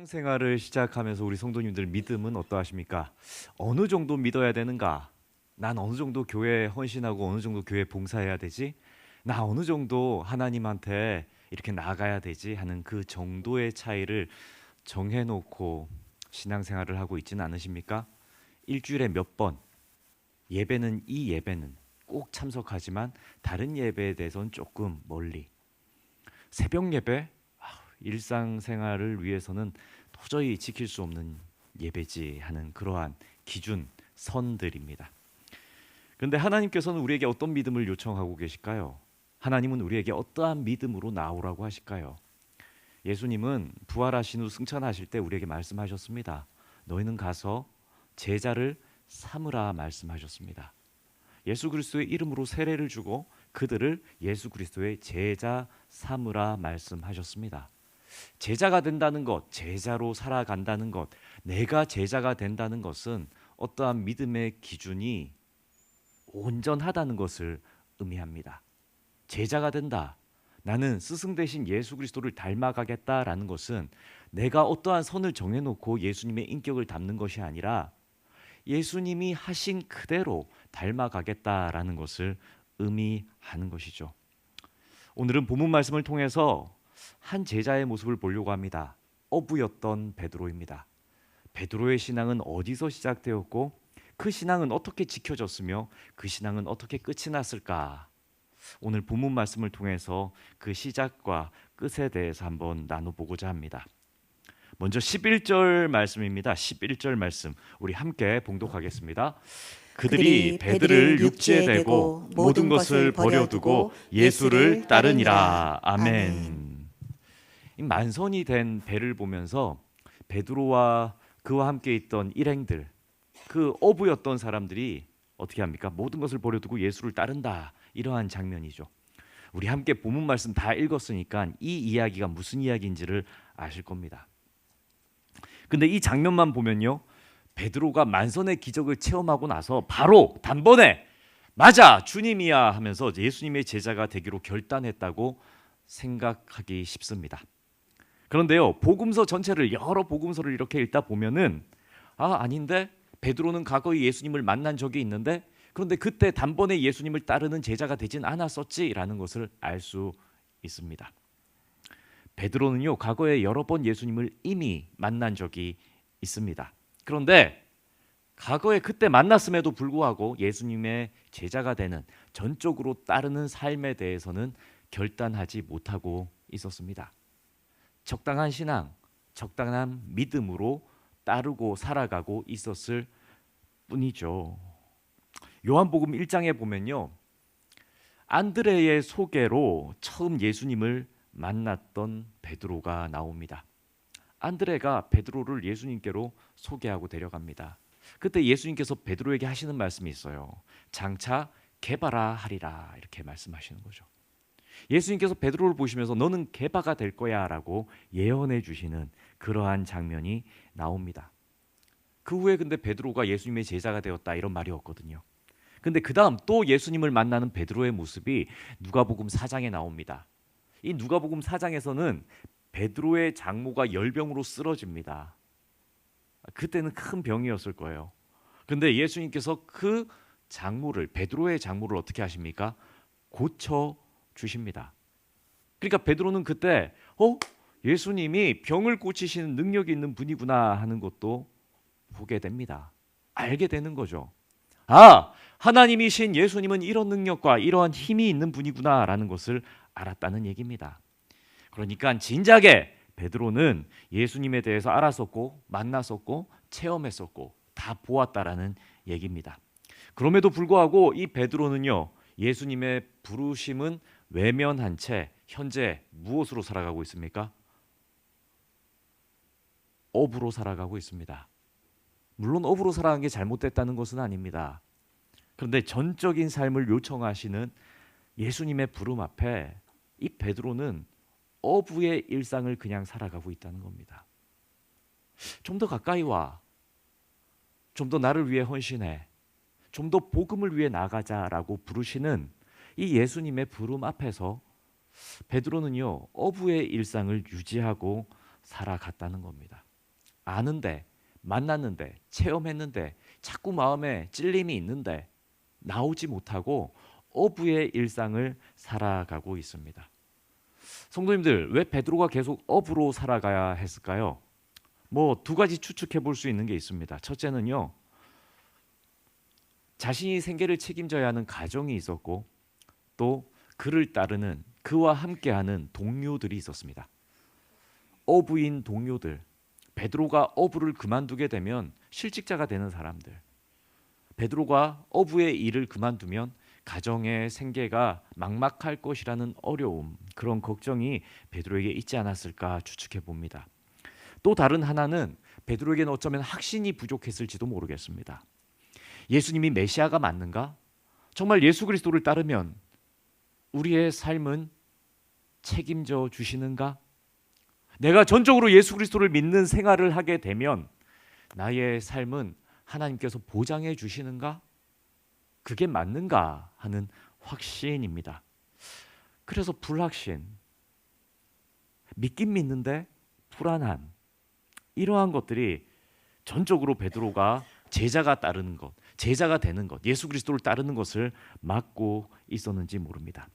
신앙생활을 시작하면서 우리 성도님들 믿음은 어떠하십니까? 어느 정도 믿어야 되는가? 난 어느 정도 교회에 헌신하고 어느 정도 교회에 봉사해야 되지? 나 어느 정도 하나님한테 이렇게 나아가야 되지? 하는 그 정도의 차이를 정해놓고 신앙생활을 하고 있지는 않으십니까? 일주일에 몇 번, 이 예배는 꼭 참석하지만 다른 예배에 대해서는 조금 멀리. 새벽 예배? 일상생활을 위해서는 도저히 지킬 수 없는 예배지 하는 그러한 기준, 선들입니다. 그런데 하나님께서는 우리에게 어떤 믿음을 요청하고 계실까요? 하나님은 우리에게 어떠한 믿음으로 나오라고 하실까요? 예수님은 부활하신 후 승천하실 때 우리에게 말씀하셨습니다. 너희는 가서 제자를 삼으라 말씀하셨습니다. 예수 그리스도의 이름으로 세례를 주고 그들을 예수 그리스도의 제자 삼으라 말씀하셨습니다. 제자가 된다는 것, 제자로 살아간다는 것, 내가 제자가 된다는 것은 어떠한 믿음의 기준이 온전하다는 것을 의미합니다. 제자가 된다. 나는 스승 대신 예수 그리스도를 닮아가겠다라는 것은 내가 어떠한 선을 정해놓고 예수님의 인격을 담는 것이 아니라 예수님이 하신 그대로 닮아가겠다라는 것을 의미하는 것이죠. 오늘은 본문 말씀을 통해서 한 제자의 모습을 보려고 합니다. 어부였던 베드로입니다. 베드로의 신앙은 어디서 시작되었고 그 신앙은 어떻게 지켜졌으며 그 신앙은 어떻게 끝이 났을까? 오늘 본문 말씀을 통해서 그 시작과 끝에 대해서 한번 나눠보고자 합니다. 먼저 11절 말씀입니다. 11절 말씀 우리 함께 봉독하겠습니다. 그들이 배들을 육지에 대고 모든 것을 버려두고 예수를 따르니라. 아멘. 만선이 된 배를 보면서 베드로와 그와 함께 있던 일행들, 그 어부였던 사람들이 어떻게 합니까? 모든 것을 버려두고 예수를 따른다. 이러한 장면이죠. 우리 함께 본문 말씀 다 읽었으니까 이 이야기가 무슨 이야기인지를 아실 겁니다. 근데 이 장면만 보면요, 베드로가 만선의 기적을 체험하고 나서 바로 단번에 맞아 주님이야 하면서 예수님의 제자가 되기로 결단했다고 생각하기 쉽습니다. 그런데요, 복음서 전체를 여러 복음서를 이렇게 읽다 보면은 아닌데 베드로는 과거에 예수님을 만난 적이 있는데 그런데 그때 단번에 예수님을 따르는 제자가 되진 않았었지라는 것을 알 수 있습니다. 베드로는요, 과거에 여러 번 예수님을 이미 만난 적이 있습니다. 그런데 과거에 그때 만났음에도 불구하고 예수님의 제자가 되는 전적으로 따르는 삶에 대해서는 결단하지 못하고 있었습니다. 적당한 신앙, 적당한 믿음으로 따르고 살아가고 있었을 뿐이죠. 요한복음 1장에 보면요, 안드레의 소개로 처음 예수님을 만났던 베드로가 나옵니다. 안드레가 베드로를 예수님께로 소개하고 데려갑니다. 그때 예수님께서 베드로에게 하시는 말씀이 있어요. 장차 게바라 하리라 이렇게 말씀하시는 거죠. 예수님께서 베드로를 보시면서 너는 게바가 될 거야 라고 예언해 주시는 그러한 장면이 나옵니다. 그 후에 근데 베드로가 예수님의 제자가 되었다 이런 말이 없거든요. 근데 그 다음 또 예수님을 만나는 베드로의 모습이 누가복음 4장에 나옵니다. 이 누가복음 4장에서는 베드로의 장모가 열병으로 쓰러집니다. 그때는 큰 병이었을 거예요. 근데 예수님께서 그 장모를, 베드로의 장모를 어떻게 하십니까? 고쳐 주십니다. 그러니까 베드로는 그때 예수님이 병을 고치시는 능력이 있는 분이구나 하는 것도 보게 됩니다. 알게 되는 거죠. 하나님이신 예수님은 이런 능력과 이러한 힘이 있는 분이구나라는 것을 알았다는 얘기입니다. 그러니까 진작에 베드로는 예수님에 대해서 알았었고 만났었고 체험했었고 다 보았다라는 얘기입니다. 그럼에도 불구하고 이 베드로는요, 예수님의 부르심은 외면한 채 현재 무엇으로 살아가고 있습니까? 어부로 살아가고 있습니다. 물론 어부로 살아가는 게 잘못됐다는 것은 아닙니다. 그런데 전적인 삶을 요청하시는 예수님의 부름 앞에 이 베드로는 어부의 일상을 그냥 살아가고 있다는 겁니다. 좀 더 가까이 와. 좀 더 나를 위해 헌신해. 좀 더 복음을 위해 나가자라고 부르시는 이 예수님의 부름 앞에서 베드로는요, 어부의 일상을 유지하고 살아갔다는 겁니다. 아는데, 만났는데, 체험했는데, 자꾸 마음에 찔림이 있는데 나오지 못하고 어부의 일상을 살아가고 있습니다. 성도님들, 왜 베드로가 계속 어부로 살아가야 했을까요? 뭐 두 가지 추측해 볼 수 있는 게 있습니다. 첫째는요, 자신이 생계를 책임져야 하는 가정이 있었고, 또 그를 따르는, 그와 함께하는 동료들이 있었습니다. 어부인 동료들, 베드로가 어부를 그만두게 되면 실직자가 되는 사람들, 베드로가 어부의 일을 그만두면 가정의 생계가 막막할 것이라는 어려움, 그런 걱정이 베드로에게 있지 않았을까 추측해 봅니다. 또 다른 하나는 베드로에게는 어쩌면 확신이 부족했을지도 모르겠습니다. 예수님이 메시아가 맞는가? 정말 예수 그리스도를 따르면 우리의 삶은 책임져 주시는가? 내가 전적으로 예수 그리스도를 믿는 생활을 하게 되면 나의 삶은 하나님께서 보장해 주시는가? 그게 맞는가 하는 확신입니다. 그래서 불확신, 믿긴 믿는데 불안한, 이러한 것들이 전적으로 베드로가 제자가 따르는 것, 제자가 되는 것, 예수 그리스도를 따르는 것을 막고 있었는지 모릅니다.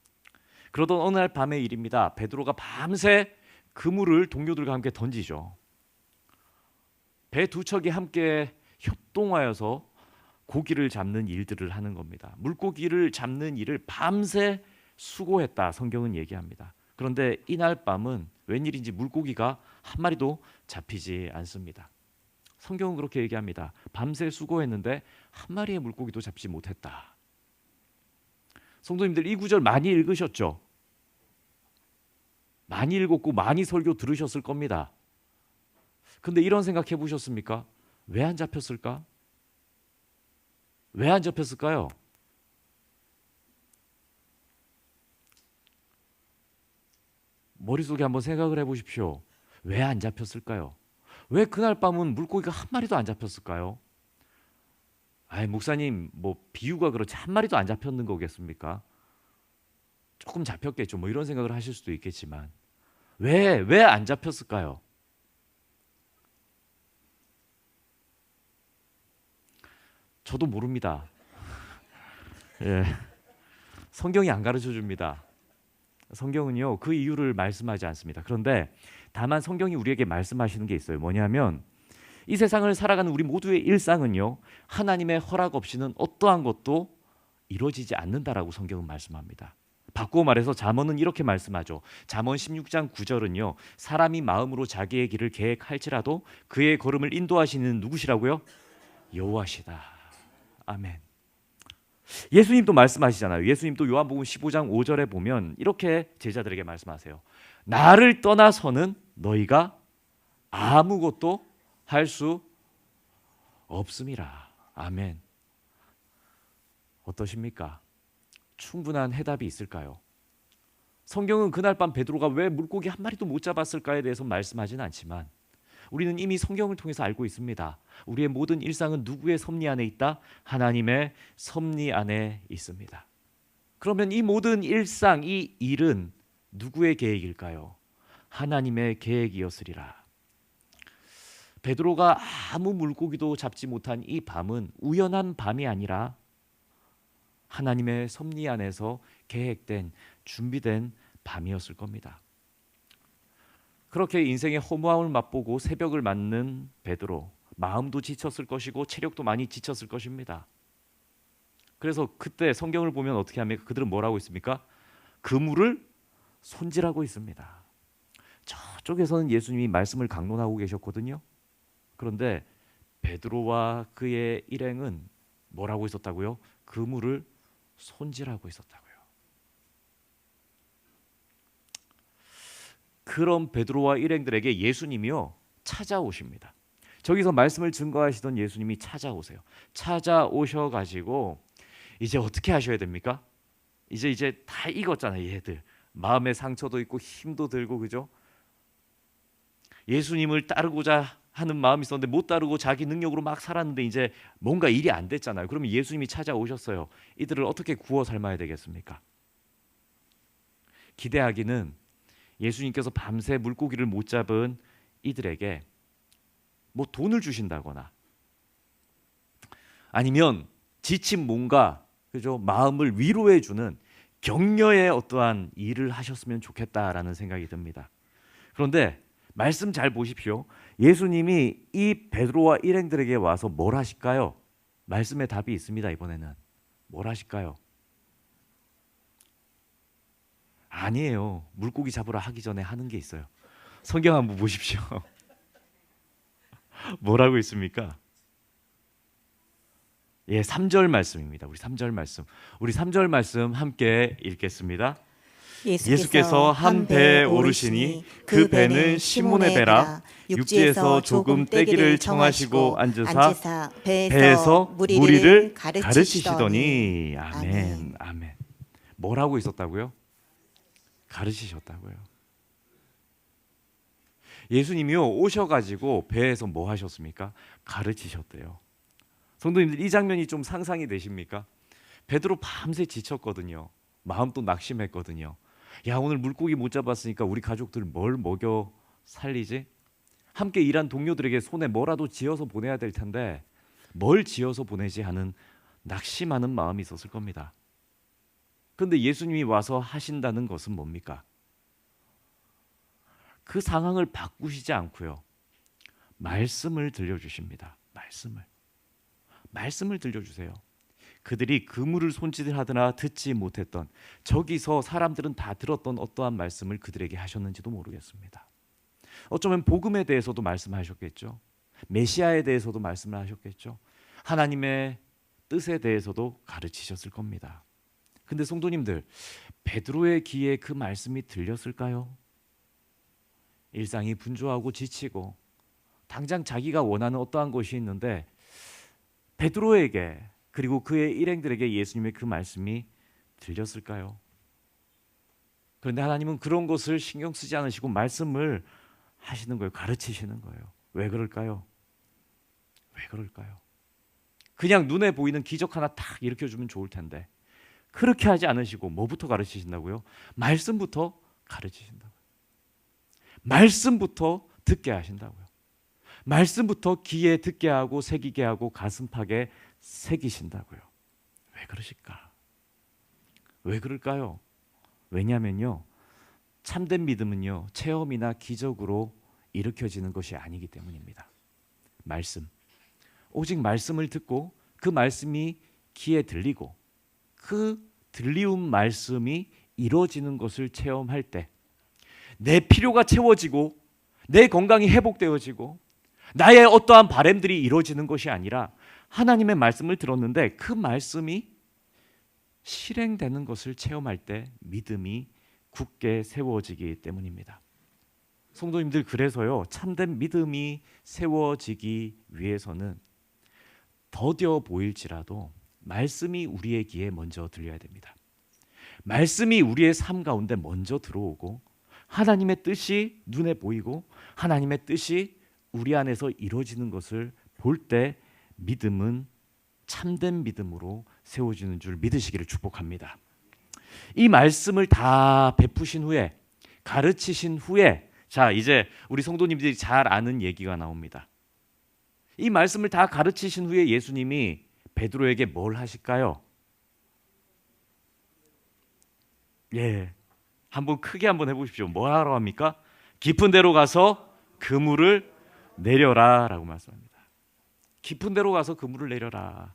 그러던 어느 날 밤의 일입니다. 베드로가 밤새 그물을 동료들과 함께 던지죠. 배 두 척이 함께 협동하여서 고기를 잡는 일들을 하는 겁니다. 물고기를 잡는 일을 밤새 수고했다, 성경은 얘기합니다. 그런데 이날 밤은 웬일인지 물고기가 한 마리도 잡히지 않습니다. 성경은 그렇게 얘기합니다. 밤새 수고했는데 한 마리의 물고기도 잡지 못했다. 성도님들, 이 구절 많이 읽으셨죠? 많이 읽었고 많이 설교 들으셨을 겁니다. 근데 이런 생각 해보셨습니까? 왜 안 잡혔을까? 왜 안 잡혔을까요? 머릿속에 한번 생각을 해보십시오. 왜 안 잡혔을까요? 왜 그날 밤은 물고기가 한 마리도 안 잡혔을까요? 아이, 목사님, 뭐 비유가 그렇지 한 마리도 안 잡혔는 거겠습니까? 조금 잡혔겠죠. 뭐 이런 생각을 하실 수도 있겠지만 왜 안 잡혔을까요? 저도 모릅니다. 예. 성경이 안 가르쳐 줍니다. 성경은요, 그 이유를 말씀하지 않습니다. 그런데 다만 성경이 우리에게 말씀하시는 게 있어요. 뭐냐면 이 세상을 살아가는 우리 모두의 일상은요, 하나님의 허락 없이는 어떠한 것도 이루어지지 않는다라고 성경은 말씀합니다. 바꾸어 말해서 잠언은 이렇게 말씀하죠. 잠언 16장 9절은요, 사람이 마음으로 자기의 길을 계획할지라도 그의 걸음을 인도하시는 누구시라고요? 여호와시다. 아멘. 예수님도 말씀하시잖아요. 예수님도 요한복음 15장 5절에 보면 이렇게 제자들에게 말씀하세요. 나를 떠나서는 너희가 아무것도 할 수 없음이라. 아멘. 어떠십니까? 충분한 해답이 있을까요? 성경은 그날 밤 베드로가 왜 물고기 한 마리도 못 잡았을까에 대해서 말씀하지는 않지만 우리는 이미 성경을 통해서 알고 있습니다. 우리의 모든 일상은 누구의 섭리 안에 있다? 하나님의 섭리 안에 있습니다. 그러면 이 모든 일상, 이 일은 누구의 계획일까요? 하나님의 계획이었으리라. 베드로가 아무 물고기도 잡지 못한 이 밤은 우연한 밤이 아니라 하나님의 섭리 안에서 계획된, 준비된 밤이었을 겁니다. 그렇게 인생의 허무함을 맛보고 새벽을 맞는 베드로, 마음도 지쳤을 것이고 체력도 많이 지쳤을 것입니다. 그래서 그때 성경을 보면 어떻게 합니까? 그들은 뭐라고 있습니까? 그물을 손질하고 있습니다. 저쪽에서는 예수님이 말씀을 강론하고 계셨거든요. 그런데 베드로와 그의 일행은 뭐라고 있었다고요? 그물을 손질하고 있었다고요. 그런 베드로와 일행들에게 예수님이요 찾아오십니다. 저기서 말씀을 증거하시던 예수님이 찾아오세요. 찾아오셔가지고 이제 어떻게 하셔야 됩니까? 이제 다 익었잖아요. 얘들 마음의 상처도 있고 힘도 들고, 그죠? 예수님을 따르고자 하는 마음이 있었는데 못 따르고 자기 능력으로 막 살았는데 이제 뭔가 일이 안 됐잖아요. 그러면 예수님이 찾아오셨어요. 이들을 어떻게 구워 삶아야 되겠습니까? 기대하기는 예수님께서 밤새 물고기를 못 잡은 이들에게 뭐 돈을 주신다거나 아니면 지친 몸과 그죠 마음을 위로해 주는 격려의 어떠한 일을 하셨으면 좋겠다라는 생각이 듭니다. 그런데 말씀 잘 보십시오. 예수님이 이 베드로와 일행들에게 와서 뭘 하실까요? 말씀의 답이 있습니다. 이번에는 뭘 하실까요? 아니에요. 물고기 잡으러 하기 전에 하는 게 있어요. 성경 한번 보십시오. 뭐라고 있습니까? 예, 3절 말씀입니다. 우리 3절 말씀. 우리 3절 말씀 함께 읽겠습니다. 예수께서 한 배에 오르시니 그 배는 시몬의 배라 육지에서 조금 떼기를 청하시고 앉으사 배에서 무리를 가르치시더니 아멘 아멘. 뭘 하고 있었다고요? 가르치셨다고요. 예수님이요 오셔가지고 배에서 뭐 하셨습니까? 가르치셨대요. 성도님들 이 장면이 좀 상상이 되십니까? 베드로 밤새 지쳤거든요. 마음도 낙심했거든요. 야 오늘 물고기 못 잡았으니까 우리 가족들 뭘 먹여 살리지? 함께 일한 동료들에게 손에 뭐라도 쥐어서 보내야 될 텐데 뭘 쥐어서 보내지 하는 낙심하는 마음이 있었을 겁니다. 그런데 예수님이 와서 하신다는 것은 뭡니까? 그 상황을 바꾸시지 않고요. 말씀을 들려주십니다. 말씀을 들려주세요. 그들이 그물을 손질하더나 듣지 못했던 저기서 사람들은 다 들었던 어떠한 말씀을 그들에게 하셨는지도 모르겠습니다. 어쩌면 복음에 대해서도 말씀하셨겠죠. 메시아에 대해서도 말씀을 하셨겠죠. 하나님의 뜻에 대해서도 가르치셨을 겁니다. 근데 성도님들 베드로의 귀에 그 말씀이 들렸을까요? 일상이 분주하고 지치고 당장 자기가 원하는 어떠한 것이 있는데 베드로에게 그리고 그의 일행들에게 예수님의 그 말씀이 들렸을까요? 그런데 하나님은 그런 것을 신경 쓰지 않으시고 말씀을 하시는 거예요. 가르치시는 거예요. 왜 그럴까요? 왜 그럴까요? 그냥 눈에 보이는 기적 하나 탁 일으켜주면 좋을 텐데 그렇게 하지 않으시고 뭐부터 가르치신다고요? 말씀부터 가르치신다고요. 말씀부터 듣게 하신다고요. 말씀부터 귀에 듣게 하고 새기게 하고 가슴팍에 새기신다고요. 왜 그러실까? 왜 그럴까요? 왜냐하면요. 참된 믿음은요. 체험이나 기적으로 일으켜지는 것이 아니기 때문입니다. 말씀. 오직 말씀을 듣고 그 말씀이 귀에 들리고 그 들리운 말씀이 이루어지는 것을 체험할 때 내 필요가 채워지고 내 건강이 회복되어지고 나의 어떠한 바람들이 이루어지는 것이 아니라 하나님의 말씀을 들었는데 그 말씀이 실행되는 것을 체험할 때 믿음이 굳게 세워지기 때문입니다. 성도님들 그래서요 참된 믿음이 세워지기 위해서는 더뎌 보일지라도 말씀이 우리의 귀에 먼저 들려야 됩니다. 말씀이 우리의 삶 가운데 먼저 들어오고 하나님의 뜻이 눈에 보이고 하나님의 뜻이 우리 안에서 이루어지는 것을 볼 때 믿음은 참된 믿음으로 세워지는 줄 믿으시기를 축복합니다. 이 말씀을 다 베푸신 후에 가르치신 후에 자 이제 우리 성도님들이 잘 아는 얘기가 나옵니다. 이 말씀을 다 가르치신 후에 예수님이 베드로에게 뭘 하실까요? 예, 한번 크게 한번 해보십시오. 뭐 하러 합니까? 깊은 데로 가서 그물을 내려라라고 말씀합니다. 깊은 데로 가서 그물을 내려라.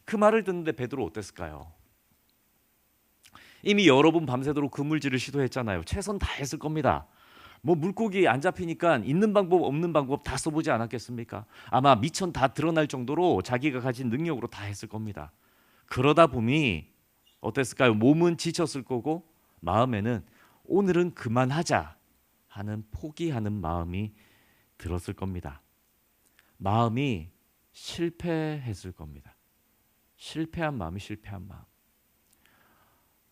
그 말을 듣는데 베드로 어땠을까요? 이미 여러 번 밤새도록 그물질을 시도했잖아요. 최선 다했을 겁니다. 뭐 물고기 안 잡히니까 있는 방법 없는 방법 다 써보지 않았겠습니까? 아마 미천 다 드러날 정도로 자기가 가진 능력으로 다 했을 겁니다. 그러다 보니 어땠을까요? 몸은 지쳤을 거고 마음에는 오늘은 그만하자 하는 포기하는 마음이 들었을 겁니다. 마음이 실패했을 겁니다. 실패한 마음이 실패한 마음.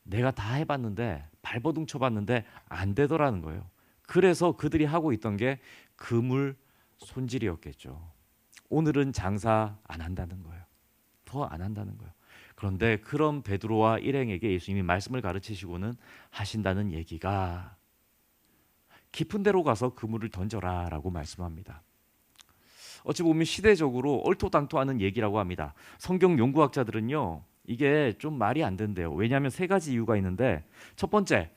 내가 다 해봤는데 발버둥 쳐봤는데 안 되더라는 거예요. 그래서 그들이 하고 있던 게 그물 손질이었겠죠. 오늘은 장사 안 한다는 거예요. 더 안 한다는 거예요. 그런데 그런 베드로와 일행에게 예수님이 말씀을 가르치시고는 하신다는 얘기가 깊은 데로 가서 그물을 던져라 라고 말씀합니다. 어찌 보면 시대적으로 얼토당토하는 얘기라고 합니다. 성경 연구학자들은요, 이게 좀 말이 안 된대요. 왜냐하면 세 가지 이유가 있는데, 첫 번째,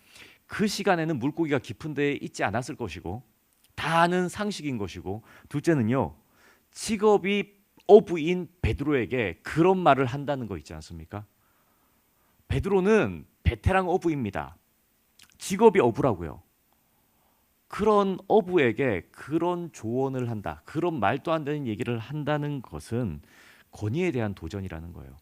그 시간에는 물고기가 깊은 데에 있지 않았을 것이고, 다 아는 상식인 것이고, 둘째는요, 직업이 어부인 베드로에게 그런 말을 한다는 거 있지 않습니까? 베드로는 베테랑 어부입니다. 직업이 어부라고요. 그런 어부에게 그런 조언을 한다, 그런 말도 안 되는 얘기를 한다는 것은 권위에 대한 도전이라는 거예요.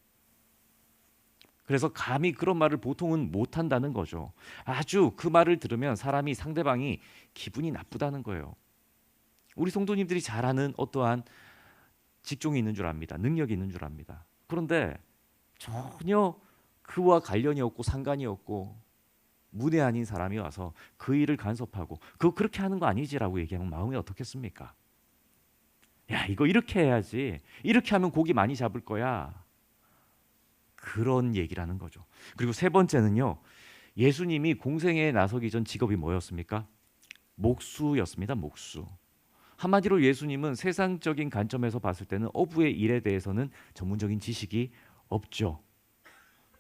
그래서 감히 그런 말을 보통은 못 한다는 거죠. 아주 그 말을 들으면 사람이, 상대방이 기분이 나쁘다는 거예요. 우리 성도님들이 잘 아는 어떠한 직종이 있는 줄 압니다. 능력이 있는 줄 압니다. 그런데 전혀 그와 관련이 없고 상관이 없고 문외 아닌 사람이 와서 그 일을 간섭하고, 그거 그렇게 하는 거 아니지라고 얘기하면 마음이 어떻겠습니까? 야, 이거 이렇게 해야지, 이렇게 하면 고기 많이 잡을 거야, 그런 얘기라는 거죠. 그리고 세 번째는요, 예수님이 공생애에 나서기 전 직업이 뭐였습니까? 목수였습니다. 목수. 한마디로 예수님은 세상적인 관점에서 봤을 때는 어부의 일에 대해서는 전문적인 지식이 없죠.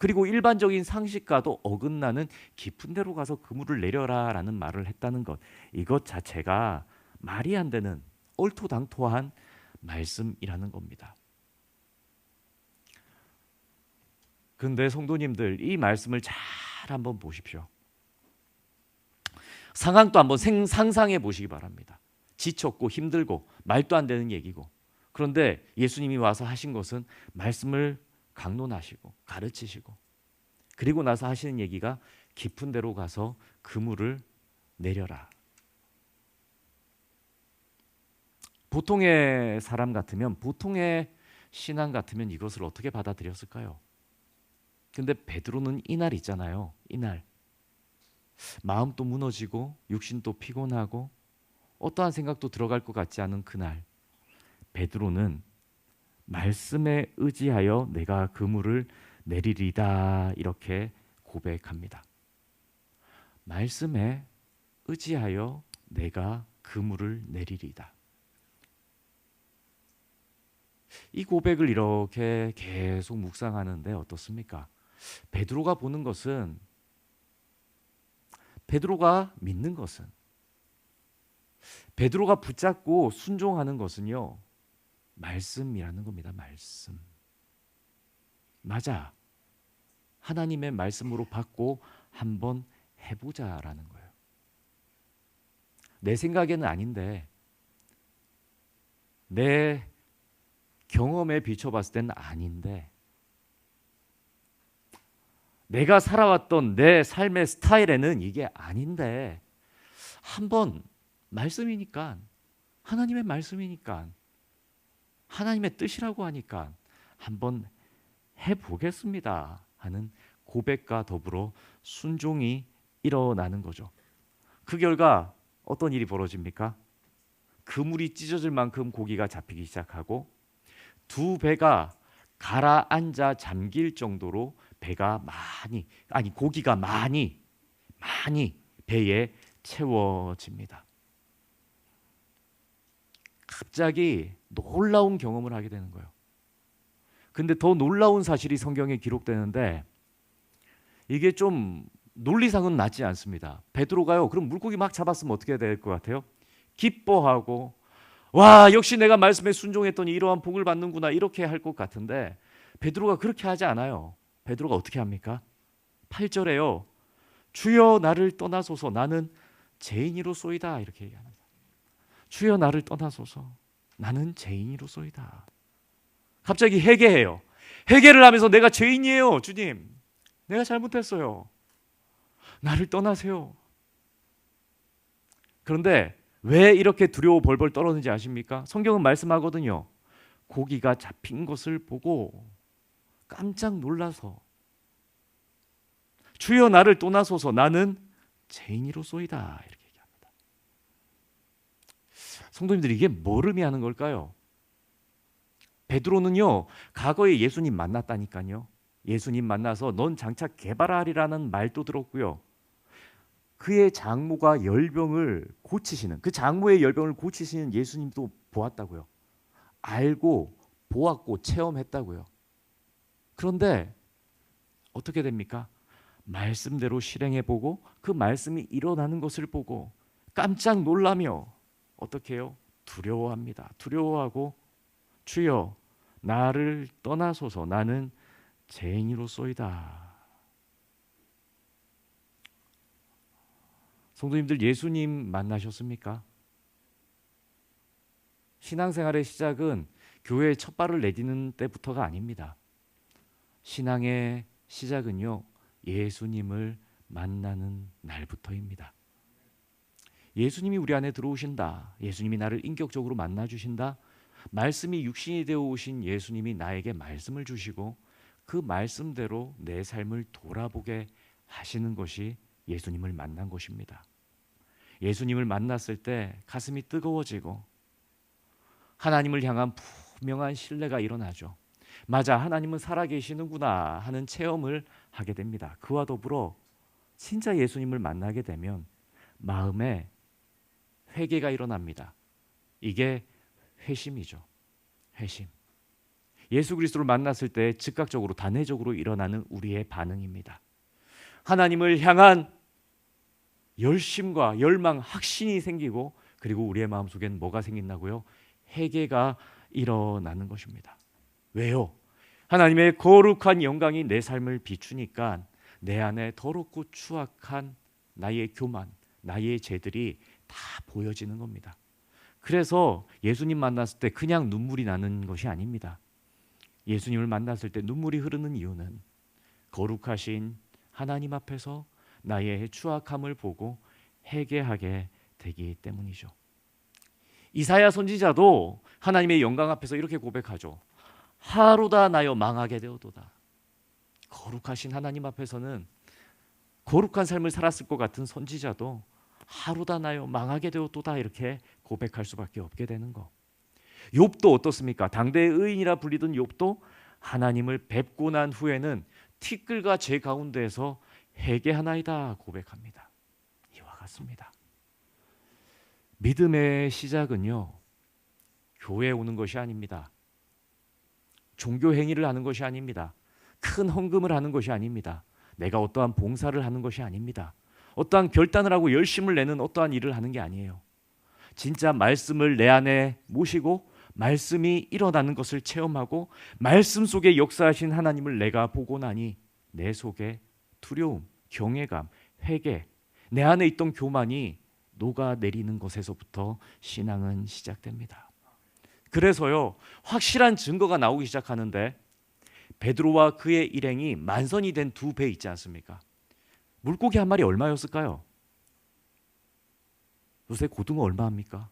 그리고 일반적인 상식과도 어긋나는 깊은 데로 가서 그물을 내려라 라는 말을 했다는 것, 이것 자체가 말이 안 되는 얼토당토한 말씀이라는 겁니다. 근데 성도님들, 이 말씀을 잘 한번 보십시오. 상황도 한번 상상해 보시기 바랍니다. 지쳤고 힘들고 말도 안 되는 얘기고, 그런데 예수님이 와서 하신 것은 말씀을 강론하시고 가르치시고, 그리고 나서 하시는 얘기가 깊은 데로 가서 그물을 내려라. 보통의 사람 같으면, 보통의 신앙 같으면 이것을 어떻게 받아들였을까요? 근데 베드로는 이날 있잖아요. 이날 마음도 무너지고 육신도 피곤하고 어떠한 생각도 들어갈 것 같지 않은 그날, 베드로는 말씀에 의지하여 내가 그물을 내리리다, 이렇게 고백합니다. 말씀에 의지하여 내가 그물을 내리리다. 이 고백을 이렇게 계속 묵상하는데 어떻습니까? 베드로가 보는 것은, 베드로가 믿는 것은, 베드로가 붙잡고 순종하는 것은요, 말씀이라는 겁니다. 말씀. 맞아, 하나님의 말씀으로 받고 한번 해보자라는 거예요. 내 생각에는 아닌데, 내 경험에 비춰봤을 때는 아닌데, 내가 살아왔던 내 삶의 스타일에는 이게 아닌데, 한번 말씀이니까, 하나님의 말씀이니까, 하나님의 뜻이라고 하니까 한번 해보겠습니다 하는 고백과 더불어 순종이 일어나는 거죠. 그 결과 어떤 일이 벌어집니까? 그물이 찢어질 만큼 고기가 잡히기 시작하고, 두 배가 가라앉아 잠길 정도로 배가 고기가 많이 배에 채워집니다. 갑자기 놀라운 경험을 하게 되는 거예요. 근데 더 놀라운 사실이 성경에 기록되는데, 이게 좀 논리상은 맞지 않습니다. 베드로가요, 그럼 물고기 막 잡았으면 어떻게 될 것 같아요? 기뻐하고, 와, 역시 내가 말씀에 순종했더니 이러한 복을 받는구나, 이렇게 할 것 같은데, 베드로가 그렇게 하지 않아요. 베드로가 어떻게 합니까? 8절에요. 주여 나를 떠나소서, 나는 죄인이로소이다, 이렇게 얘기합니다. 주여 나를 떠나소서, 나는 죄인이로소이다. 갑자기 회개해요. 회개를 하면서 내가 죄인이에요, 주님. 내가 잘못했어요. 나를 떠나세요. 그런데 왜 이렇게 두려워 벌벌 떨었는지 아십니까? 성경은 말씀하거든요. 고기가 잡힌 것을 보고 깜짝 놀라서, 주여 나를 떠나소서, 나는 죄인이로소이다, 이렇게 얘기합니다. 성도님들, 이게 뭘 의미하는 걸까요? 베드로는요, 과거에 예수님 만났다니까요. 예수님 만나서 넌 장차 개발하리라는 말도 들었고요. 그의 장모가 열병을 고치시는, 그 장모의 열병을 고치시는 예수님도 보았다고요. 알고 보았고 체험했다고요. 그런데 어떻게 됩니까? 말씀대로 실행해보고 그 말씀이 일어나는 것을 보고 깜짝 놀라며 어떻게 해요? 두려워합니다. 두려워하고 주여 나를 떠나소서 나는 죄인이로소이다. 성도님들 예수님 만나셨습니까? 신앙생활의 시작은 교회에 첫 발을 내디는 때부터가 아닙니다. 신앙의 시작은요, 예수님을 만나는 날부터입니다. 예수님이 우리 안에 들어오신다. 예수님이 나를 인격적으로 만나주신다. 말씀이 육신이 되어 오신 예수님이 나에게 말씀을 주시고 그 말씀대로 내 삶을 돌아보게 하시는 것이 예수님을 만난 것입니다. 예수님을 만났을 때 가슴이 뜨거워지고 하나님을 향한 분명한 신뢰가 일어나죠. 맞아, 하나님은 살아계시는구나 하는 체험을 하게 됩니다. 그와 더불어 진짜 예수님을 만나게 되면 마음에 회개가 일어납니다. 이게 회심이죠. 회심. 예수 그리스도를 만났을 때 즉각적으로 단회적으로 일어나는 우리의 반응입니다. 하나님을 향한 열심과 열망, 확신이 생기고 그리고 우리의 마음속엔 뭐가 생긴다고요? 회개가 일어나는 것입니다. 왜요? 하나님의 거룩한 영광이 내 삶을 비추니까 내 안에 더럽고 추악한 나의 교만, 나의 죄들이 다 보여지는 겁니다. 그래서 예수님 만났을 때 그냥 눈물이 나는 것이 아닙니다. 예수님을 만났을 때 눈물이 흐르는 이유는 거룩하신 하나님 앞에서 나의 추악함을 보고 회개하게 되기 때문이죠. 이사야 선지자도 하나님의 영광 앞에서 이렇게 고백하죠. 하루다 나여 망하게 되어도다. 거룩하신 하나님 앞에서는 거룩한 삶을 살았을 것 같은 선지자도 하루다 나여 망하게 되어도다 이렇게 고백할 수밖에 없게 되는 거. 욥도 어떻습니까? 당대의 의인이라 불리던 욥도 하나님을 뵙고 난 후에는 티끌과 제 가운데에서 회개하나이다 고백합니다. 이와 같습니다. 믿음의 시작은요, 교회에 오는 것이 아닙니다. 종교 행위를 하는 것이 아닙니다. 큰 헌금을 하는 것이 아닙니다. 내가 어떠한 봉사를 하는 것이 아닙니다. 어떠한 결단을 하고 열심을 내는 어떠한 일을 하는 게 아니에요. 진짜 말씀을 내 안에 모시고 말씀이 일어나는 것을 체험하고 말씀 속에 역사하신 하나님을 내가 보고 나니 내 속에 두려움, 경외감, 회개, 내 안에 있던 교만이 녹아내리는 것에서부터 신앙은 시작됩니다. 그래서요, 확실한 증거가 나오기 시작하는데 베드로와 그의 일행이 만선이 된 두 배 있지 않습니까? 물고기 한 마리 얼마였을까요? 요새 고등어 얼마합니까?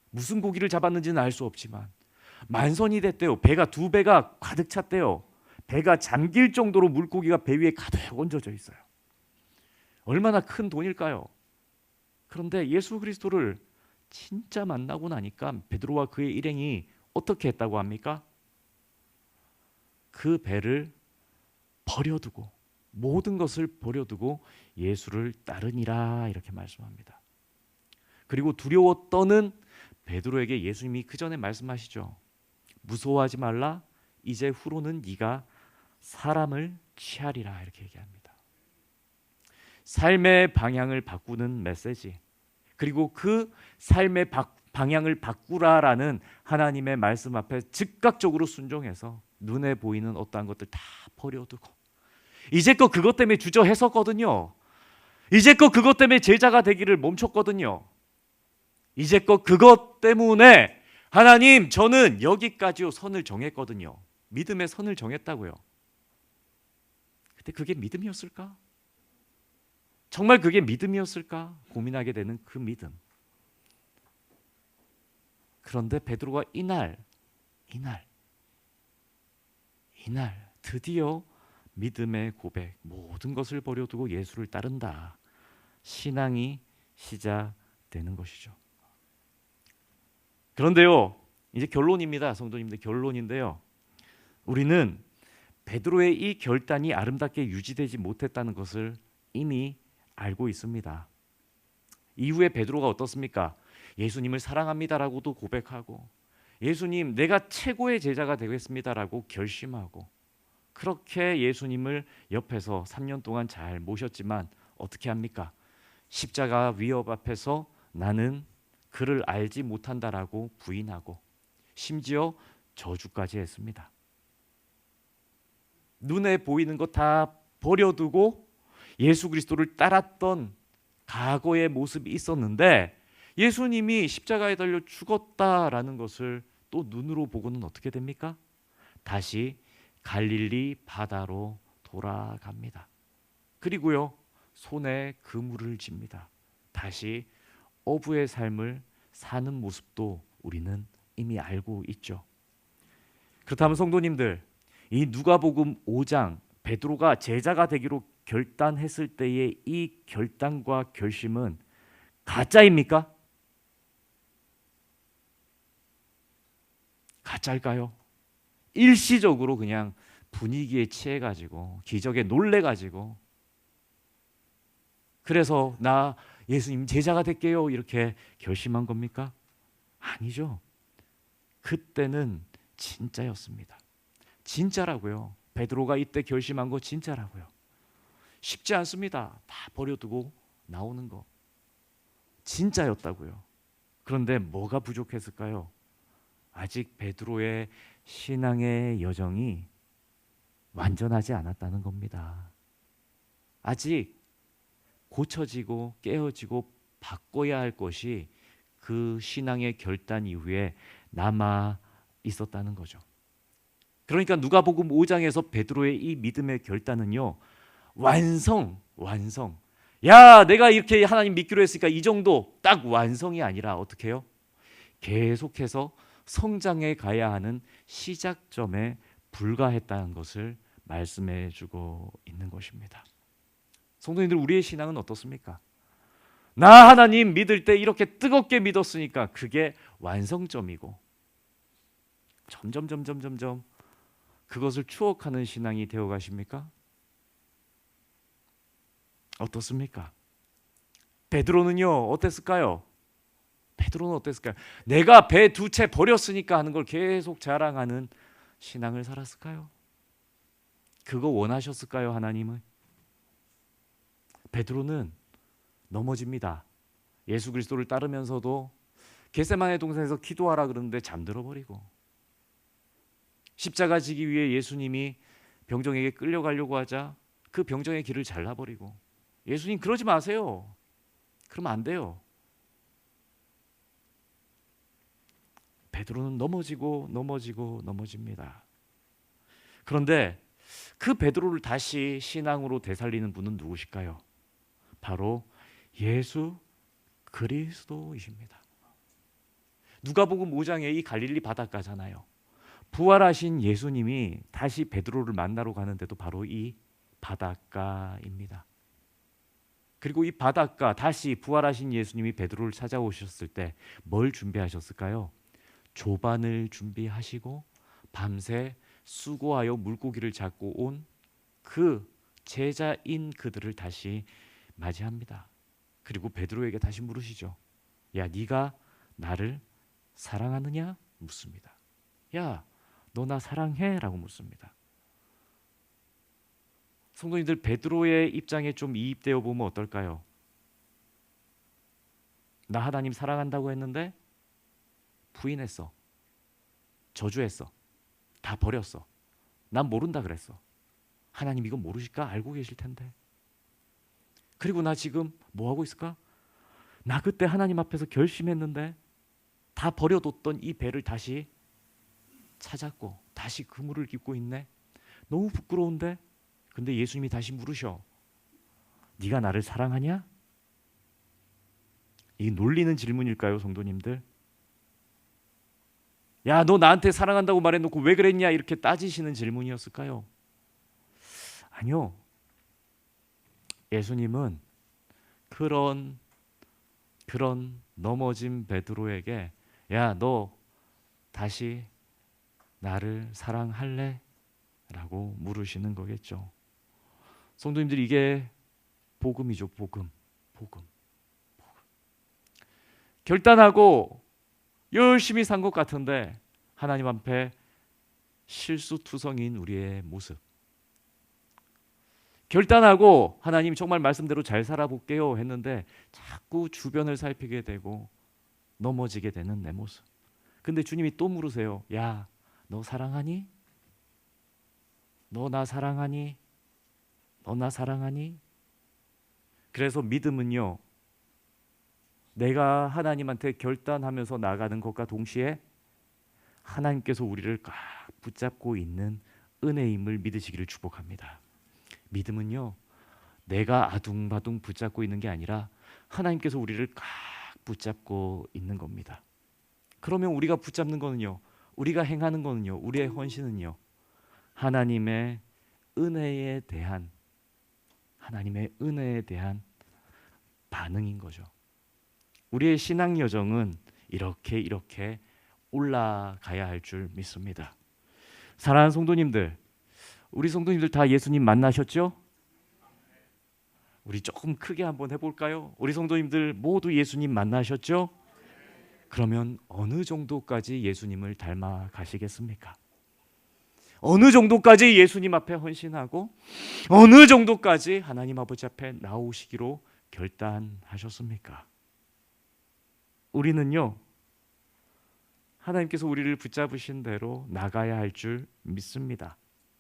무슨 고기를 잡았는지는 알 수 없지만 만선이 됐대요. 배가 두 배가 가득 찼대요. 배가 잠길 정도로 물고기가 배 위에 가득 얹어져 있어요. 얼마나 큰 돈일까요? 그런데 예수 그리스도를 진짜 만나고 나니까 베드로와 그의 일행이 어떻게 했다고 합니까? 그 배를 버려두고 모든 것을 버려두고 예수를 따르니라 이렇게 말씀합니다. 그리고 두려워 떠는 베드로에게 예수님이 그 전에 말씀하시죠. 무서워하지 말라. 이제 후로는 네가 사람을 취하리라 이렇게 얘기합니다. 삶의 방향을 바꾸는 메시지, 그리고 그 삶의 방향을 바꾸라라는 하나님의 말씀 앞에 즉각적으로 순종해서 눈에 보이는 어떠한 것들 다 버려두고 이제껏 그것 때문에 주저했었거든요. 이제껏 그것 때문에 제자가 되기를 멈췄거든요. 이제껏 그것 때문에 하나님 저는 여기까지요 선을 정했거든요. 믿음의 선을 정했다고요. 근데 그게 믿음이었을까? 정말 그게 믿음이었을까? 고민하게 되는 그 믿음. 그런데 베드로가 이날 드디어 믿음의 고백, 모든 것을 버려두고 예수를 따른다. 신앙이 시작되는 것이죠. 그런데요, 이제 결론입니다. 성도님들, 결론인데요. 우리는 베드로의 이 결단이 아름답게 유지되지 못했다는 것을 이미 알고 있습니다. 이후에 베드로가 어떻습니까? 예수님을 사랑합니다라고도 고백하고, 예수님 내가 최고의 제자가 되겠습니다라고 결심하고, 그렇게 예수님을 옆에서 3년 동안 잘 모셨지만 어떻게 합니까? 십자가 위협 앞에서 나는 그를 알지 못한다라고 부인하고, 심지어 저주까지 했습니다. 눈에 보이는 것 다 버려두고 예수 그리스도를 따랐던 과거의 모습이 있었는데, 예수님이 십자가에 달려 죽었다라는 것을 또 눈으로 보고는 어떻게 됩니까? 다시 갈릴리 바다로 돌아갑니다. 그리고요, 손에 그물을 쥡니다. 다시 어부의 삶을 사는 모습도 우리는 이미 알고 있죠. 그렇다면 성도님들, 이 누가복음 5장 베드로가 제자가 되기로 결단했을 때의 이 결단과 결심은 가짜입니까? 가짜일까요? 일시적으로 그냥 분위기에 취해가지고 기적에 놀래가지고, 그래서 나 예수님 제자가 될게요 이렇게 결심한 겁니까? 아니죠. 그때는 진짜였습니다. 진짜라고요. 베드로가 이때 결심한 거 진짜라고요. 쉽지 않습니다. 다 버려두고 나오는 거 진짜였다고요. 그런데 뭐가 부족했을까요? 아직 베드로의 신앙의 여정이 완전하지 않았다는 겁니다. 아직 고쳐지고 깨어지고 바꿔야 할 것이 그 신앙의 결단 이후에 남아 있었다는 거죠. 그러니까 누가복음 5장에서 베드로의 이 믿음의 결단은요, 완성. 야, 내가 이렇게 하나님 믿기로 했으니까 이 정도 딱 완성이 아니라 어떻게 해요? 계속해서 성장해 가야 하는 시작점에 불과했다는 것을 말씀해 주고 있는 것입니다. 성도님들, 우리의 신앙은 어떻습니까? 나 하나님 믿을 때 이렇게 뜨겁게 믿었으니까 그게 완성점이고, 점점 그것을 추억하는 신앙이 되어 가십니까? 어떻습니까? 베드로는요, 어땠을까요? 내가 배 두 채 버렸으니까 하는 걸 계속 자랑하는 신앙을 살았을까요? 그거 원하셨을까요, 하나님은? 베드로는 넘어집니다. 예수 그리스도를 따르면서도 겟세마네 동산에서 기도하라 그러는데 잠들어 버리고, 십자가 지기 위해 예수님이 병정에게 끌려가려고 하자 그 병정의 길을 잘라버리고, 예수님 그러지 마세요. 그러면 안 돼요. 베드로는 넘어집니다. 그런데 그 베드로를 다시 신앙으로 되살리는 분은 누구실까요? 바로 예수 그리스도이십니다. 누가복음 5장에 이 갈릴리 바닷가잖아요. 부활하신 예수님이 다시 베드로를 만나러 가는데도 바로 이 바닷가입니다. 그리고 이 바닷가, 다시 부활하신 예수님이 베드로를 찾아오셨을 때 뭘 준비하셨을까요? 조반을 준비하시고 밤새 수고하여 물고기를 잡고 온 그 제자인 그들을 다시 맞이합니다. 그리고 베드로에게 다시 물으시죠. 야, 네가 나를 사랑하느냐? 묻습니다. 야, 너 나 사랑해? 라고 묻습니다. 성도님들, 베드로의 입장에 좀 이입되어 보면 어떨까요? 나 하나님 사랑한다고 했는데 부인했어. 저주했어. 다 버렸어. 난 모른다 그랬어. 하나님 이거 모르실까? 알고 계실 텐데. 그리고 나 지금 뭐 하고 있을까? 나 그때 하나님 앞에서 결심했는데 다 버려뒀던 이 배를 다시 찾았고 다시 그물을 깃고 있네. 너무 부끄러운데. 근데 예수님이 다시 물으셔. 네가 나를 사랑하냐? 이 놀리는 질문일까요, 성도님들? 야, 너 나한테 사랑한다고 말해놓고 왜 그랬냐? 이렇게 따지시는 질문이었을까요? 아니요. 예수님은 그런 넘어진 베드로에게 야, 너 다시 나를 사랑할래? 라고 물으시는 거겠죠. 성도님들, 이게 복음이죠. 복음. 결단하고 열심히 산 것 같은데 하나님 앞에 실수투성인 우리의 모습. 결단하고 하나님 정말 말씀대로 잘 살아볼게요 했는데 자꾸 주변을 살피게 되고 넘어지게 되는 내 모습. 근데 주님이 또 물으세요. 야, 너 사랑하니? 너 나 사랑하니? 너 나 사랑하니? 그래서 믿음은요, 내가 하나님한테 결단하면서 나가는 것과 동시에 하나님께서 우리를 꽉 붙잡고 있는 은혜임을 믿으시기를 축복합니다. 믿음은요, 내가 아둥바둥 붙잡고 있는 게 아니라 하나님께서 우리를 꽉 붙잡고 있는 겁니다. 그러면 우리가 붙잡는 거는요, 우리가 행하는 거는요, 우리의 헌신은요, 하나님의 은혜에 대한 반응인 거죠. 우리의 신앙 여정은 이렇게 올라가야 할 줄 믿습니다. 사랑하는 성도님들, 우리 성도님들 다 예수님 만나셨죠? 우리 조금 크게 한번 해볼까요? 우리 성도님들 모두 예수님 만나셨죠? 그러면 어느 정도까지 예수님을 닮아 가시겠습니까? 어느 정도까지 예수님 앞에 헌신하고 어느 정도까지 하나님 아버지 앞에 나오시기로 결단하셨습니까? 우리는요, 하나님께서 우리를 붙잡으신 대로 나가야 할 줄 믿습니다.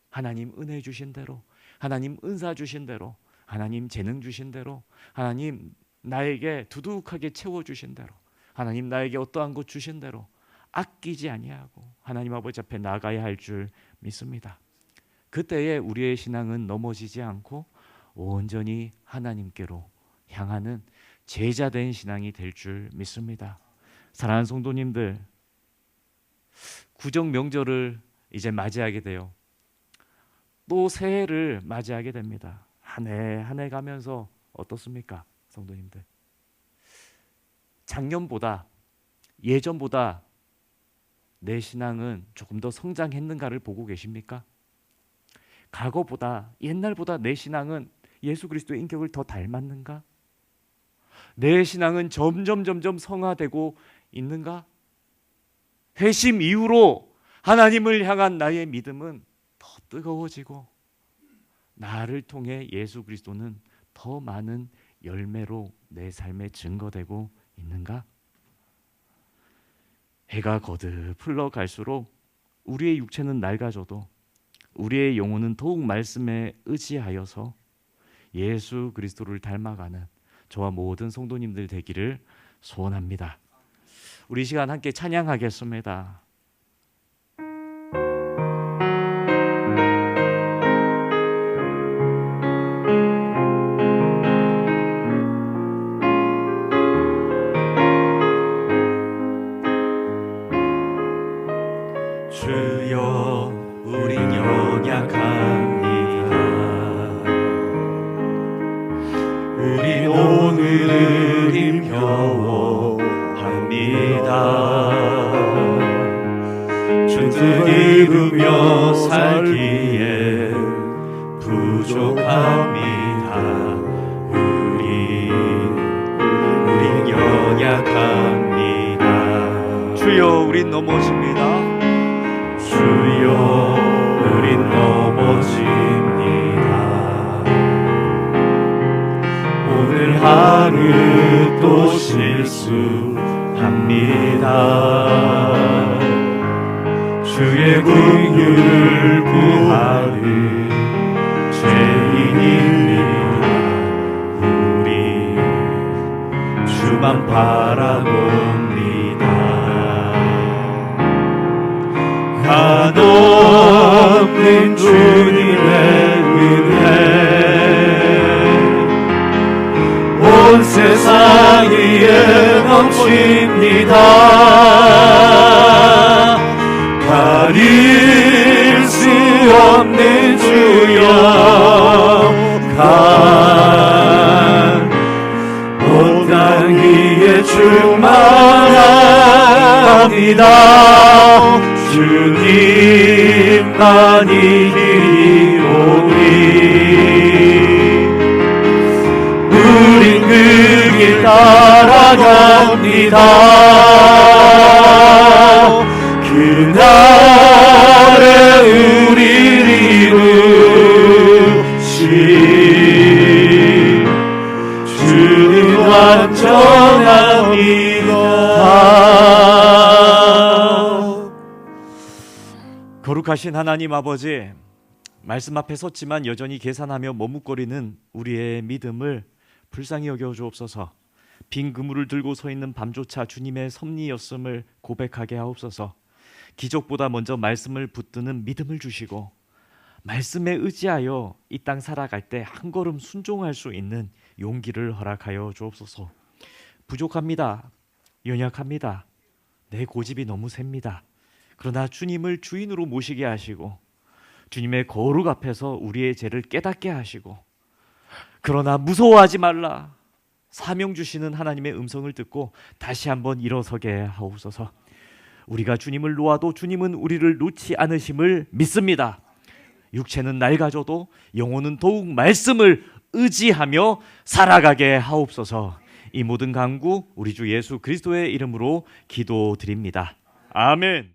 하나님 은혜 주신 대로, 하나님 은사 주신 대로, 하나님 재능 주신 대로, 하나님 나에게 두둑하게 채워주신 대로, 하나님 나에게 어떠한 것 주신 대로 아끼지 아니하고 하나님 아버지 앞에 나가야 할 줄 믿습니다. 그때에 우리의 신앙은 넘어지지 않고 온전히 하나님께로 향하는 제자된 신앙이 될 줄 믿습니다. 사랑하는 성도님들, 구정 명절을 이제 맞이하게 돼요. 또 새해를 맞이하게 됩니다. 한 해 가면서 어떻습니까, 성도님들? 작년보다, 예전보다 내 신앙은 조금 더 성장했는가를 보고 계십니까? 과거보다, 옛날보다 내 신앙은 예수 그리스도의 인격을 더 닮았는가? 내 신앙은 점점 성화되고 있는가? 회심 이후로 하나님을 향한 나의 믿음은 더 뜨거워지고 나를 통해 예수 그리스도는 더 많은 열매로 내 삶에 증거되고 있는가? 해가 거듭 흘러갈수록 우리의 육체는 낡아져도 우리의 영혼은 더욱 말씀에 의지하여서 예수 그리스도를 닮아가는 저와 모든 성도님들 되기를 소원합니다. 우리 이 시간 함께 찬양하겠습니다. 주여, 우린 연약합니다. 우린 오늘은 힘겨워합니다. 주뜻 이루며 살기에 부족합니다. 우린 연약합니다. 주여, 우린 넘어집니다. 주여, 우린 넘어집니다. 오늘 하루 또 실수합니다. 주의 긍휼 부활은 죄인입니다. 우리 주만 바라봅니다. 한없는 주님의 은혜 온 세상 위에 넘칩니다. 가릴 수 없는 주여 온 땅 위에 충만합니다. 주님만이 길이오니 우린 그 길 따라갑니다. 그날에 우리를 이루신 주는 완전합니다. 거룩하신 하나님 아버지, 말씀 앞에 섰지만 여전히 계산하며 머뭇거리는 우리의 믿음을 불쌍히 여겨 주옵소서. 빈 그물을 들고 서 있는 밤조차 주님의 섭리였음을 고백하게 하옵소서. 기적보다 먼저 말씀을 붙드는 믿음을 주시고 말씀에 의지하여 이 땅 살아갈 때 한 걸음 순종할 수 있는 용기를 허락하여 주옵소서. 부족합니다. 연약합니다. 내 고집이 너무 셉니다. 그러나 주님을 주인으로 모시게 하시고 주님의 거룩 앞에서 우리의 죄를 깨닫게 하시고, 그러나 무서워하지 말라, 사명 주시는 하나님의 음성을 듣고 다시 한번 일어서게 하옵소서. 우리가 주님을 놓아도 주님은 우리를 놓지 않으심을 믿습니다. 육체는 낡아져도 영혼은 더욱 말씀을 의지하며 살아가게 하옵소서. 이 모든 간구 우리 주 예수 그리스도의 이름으로 기도드립니다. 아멘.